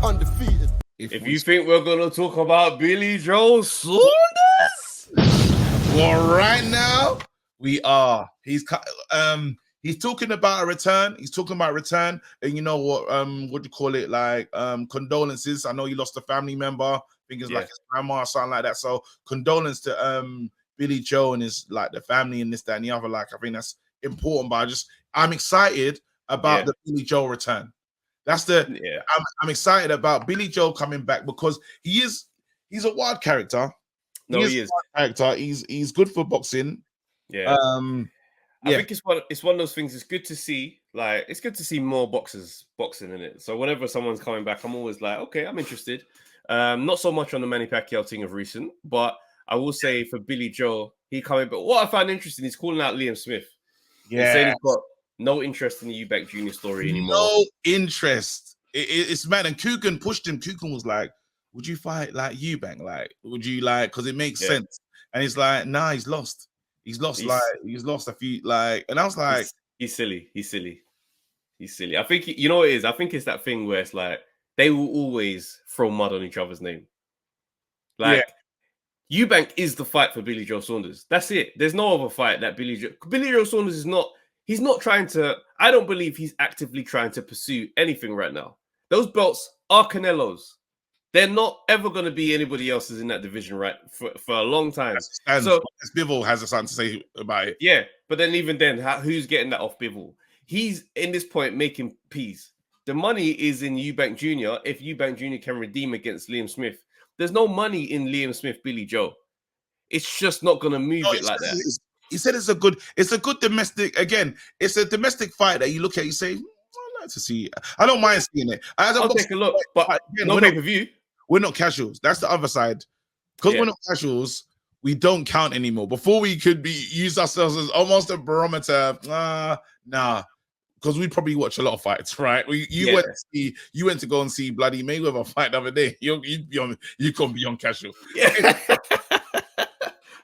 Undefeated. If you think we're gonna talk about Billy Joe Saunders, well, right now we are. He's talking about a return. He's talking about return, and you know what do you call it? Like condolences. I know he lost a family member. I think it's like his grandma or something like that. So condolence to Billy Joe and his like the family and this, that, and the other. Like I think that's important. But I'm excited about the Billy Joe return. That's I'm excited about Billy Joe coming back because he's a wild character. He is. A wild character. He's good for boxing. Yeah. I think it's one of those things. It's good to see. Like it's good to see more boxers boxing in it. So whenever someone's coming back, I'm always like, okay, I'm interested. Not so much on the Manny Pacquiao thing of recent, but I will say for Billy Joe, he coming. But what I find interesting, he's calling out Liam Smith. Yeah, he's saying he's got no interest in the Eubank Jr. story anymore. No interest. It's mad. And Kugan pushed him. Kugan was like, "Would you fight like Eubank? Like, would you like? Because it makes sense." And he's like, "Nah, he's lost. He's lost a few like." And I was like, "He's silly. He's silly. He's silly." I think you know what it is. I think it's that thing where it's like they will always throw mud on each other's name. Like Eubank is the fight for Billy Joe Saunders. That's it. There's no other fight that Billy Joe Saunders is not. He's not trying to. I don't believe he's actively trying to pursue anything right now. Those belts are Canelo's. They're not ever going to be anybody else's in that division, right? For a long time. So Bivol has something to say about it. Yeah, but then even then, who's getting that off Bivol? He's in this point making peas. The money is in Eubank Jr. If Eubank Jr. can redeem against Liam Smith, there's no money in Liam Smith, Billy Joe. It's just not going to move it like that. He said it's a good domestic. Again, it's a domestic fight that you look at. You say, I'd like to see. I don't mind seeing it. I'll take a look, but again, no pay-per-view. We're not casuals. That's the other side. Because we're not casuals, we don't count anymore. Before we could use ourselves as almost a barometer. Nah. Because we probably watch a lot of fights, right? You went to go and see bloody Mayweather fight the other day. You can't be on casual. Yeah.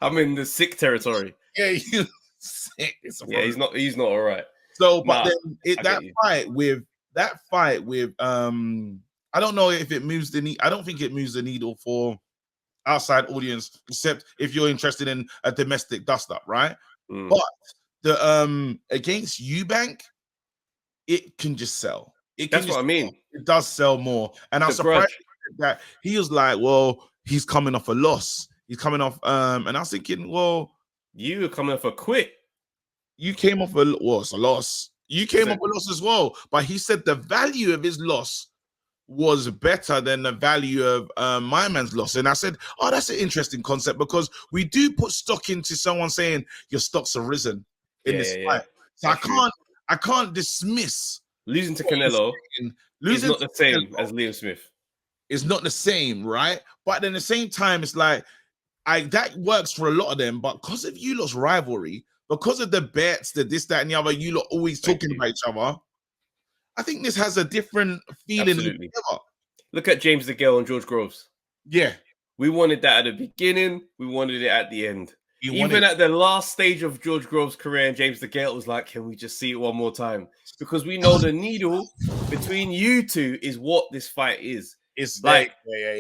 I'm in the sick territory. Yeah, he's sick. He's not all right. So, but then that fight with I don't know if it moves the needle. I don't think it moves the needle for outside audience, except if you're interested in a domestic dust up, right? But the against Eubank, it can just sell. That's what I mean. It does sell more, and I'm surprised that he was like, "Well, he's coming off a loss. He's coming off." And I was thinking, "Well, you were coming off a quit. You came off it's a loss. You came off a loss as well." But he said the value of his loss was better than the value of my man's loss. And I said, "Oh, that's an interesting concept because we do put stock into someone saying your stocks have risen in this fight." So I can't dismiss losing to Canelo. Is not the same as Liam Smith. It's not the same, right? But then at the same time, it's like that works for a lot of them. But because of you lot's rivalry, because of the bets, the this, that, and the other, you lot always talking about each other. I think this has a different feeling. Look at James DeGale and George Groves. Yeah. We wanted that at the beginning. We wanted it at the end. Even at the last stage of George Groves' career, and James DeGale was like, can we just see it one more time? Because we know the needle between you two is what this fight is. It's like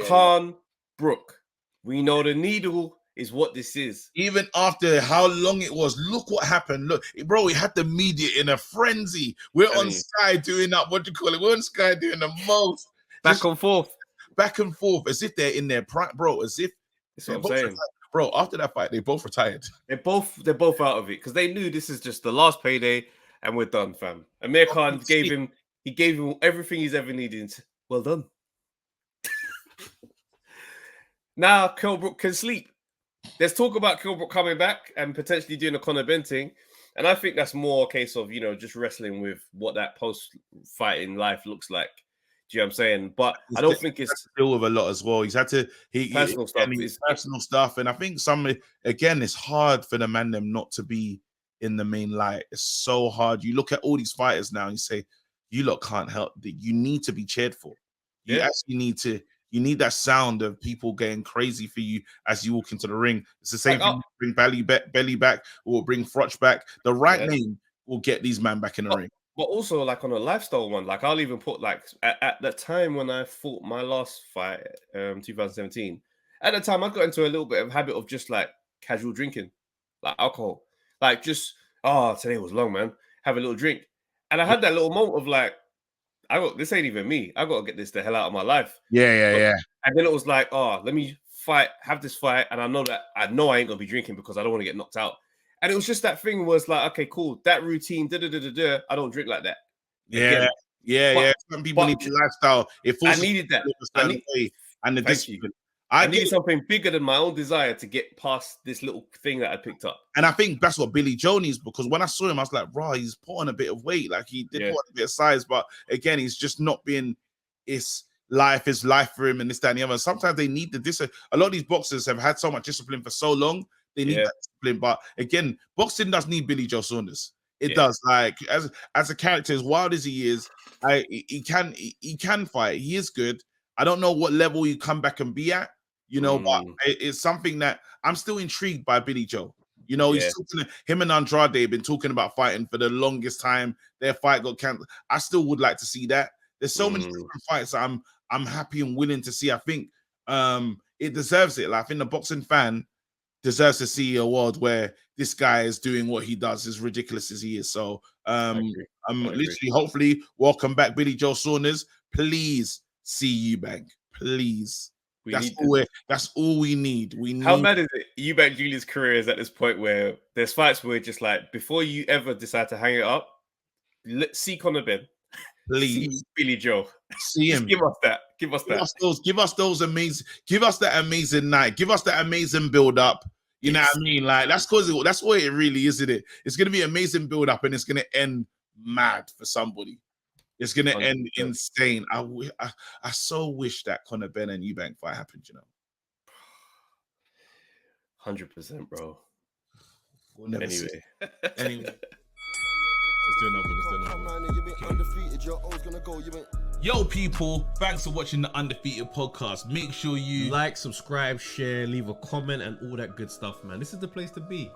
Khan, Brook. We know the needle is what this is. Even after how long it was, look what happened. Look, bro, we had the media in a frenzy. We're on Sky doing up, what do you call it? We're on Sky doing the most. Back and forth, as if they're in their prime, bro, as if. That's what I'm saying. Retired. Bro, after that fight, they both retired. They're both out of it because they knew this is just the last payday and we're done, fam. Amir Khan gave him everything he's ever needed. Well done. Now Kilbrook can sleep. There's talk about Kilbrook coming back and potentially doing a Conor Benn thing. And I think that's more a case of, just wrestling with what that post-fighting life looks like. Do you know what I'm saying? But I don't think it's deal with a lot as well. He's had to personal stuff. And I think it's hard for the man them not to be in the main light. It's so hard. You look at all these fighters now and you say, you lot can't help. You need to be cheered for. You actually need that sound of people getting crazy for you as you walk into the ring. It's the same thing. Bring Belly back, or bring Frotch back. The right name will get these men back in the ring. But also, like on a lifestyle one, like I'll even put like at the time when I fought my last fight, 2017. At the time, I got into a little bit of habit of just like casual drinking, like alcohol, like just today was long, man. Have a little drink, and I Yeah, had that little moment of like, I got this ain't even me. I got to get this the hell out of my life. But, yeah. and then it was like, let me have this fight, and I know I ain't gonna be drinking because I don't want to get knocked out. And it was just that thing was like, okay, cool, that routine, I don't drink like that Yeah, again. But yeah. Some people but need the lifestyle. It I forces needed you that. to live a I certain need way and the Thank you. discipline. I I get needed it. something bigger than my own desire to get past this little thing that I picked up. And I think that's what Billy Joe needs, because when I saw him, I was like, "Raw, he's put on a bit of weight. Like he did Yeah, put on a bit of size, but again, he's just not been. It's life is life for him, and this, that, and the other. Sometimes they need the discipline. A lot of these boxers have had so much discipline for so long, they need yeah, that discipline. But again, boxing does need Billy Joe Saunders. It yeah. does. Like as a character, as wild as he is, he can fight. He is good. I don't know what level you come back and be at, but Mm, it's something that I'm still intrigued by Billy Joe. He's yeah, talking. Him and Andrade have been talking about fighting for the longest time. Their fight got cancelled. I still would like to see that. There's so many mm, different fights that I'm happy and willing to see. I think it deserves it. Like I think the boxing fan deserves to see a world where this guy is doing what he does, as ridiculous as he is. So I agree. I'm I agree. literally, hopefully, welcome back, Billy Joe Saunders. Please see you back. Please. We need this. That's all we need. We How need mad is it? Eubank Julia's career is at this point where there's fights where just like before you ever decide to hang it up, see Conor Ben, see please Billy Joe. see Just him. give us that. Give us Give that. us those, give us that amazing night, give us that amazing build up. You know what I mean? Like that's what it really is, isn't it? It's gonna be amazing build up, and it's gonna end mad for somebody. It's gonna end 100%. insane. I so wish that Conor Ben and Eubank fight happened. 100%, bro. We'll never see. Anyway. Anyway. Yo, people, thanks for watching the Undefeated podcast. Make sure you like, subscribe, share, leave a comment, and all that good stuff, man. This is the place to be.